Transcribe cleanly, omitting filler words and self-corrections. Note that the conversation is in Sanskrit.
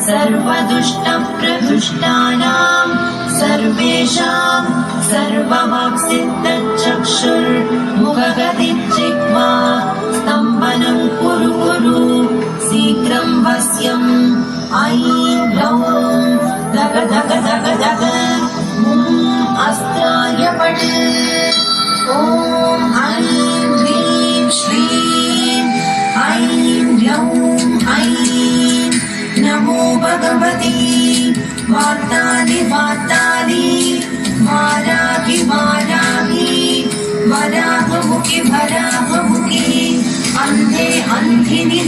सर्वदुष्टप्रहृष्टानां सर्वेषां सर्ववाक्सिद्धचक्षुर्मुखगतिर्जिह्वा स्तम्भनं कुरु कुरु शीघ्रं वश्यम् ऐं ग्लौं धग धग धग धग अस्त्राय पट ॐ ऐं ह्रीं श्रीं ऐं ग्लौं ऐं नमो भगवती वातालि वातालि वाराहि वाराहि वराहमुखि वराहमुखि अन्धे अन्धिनि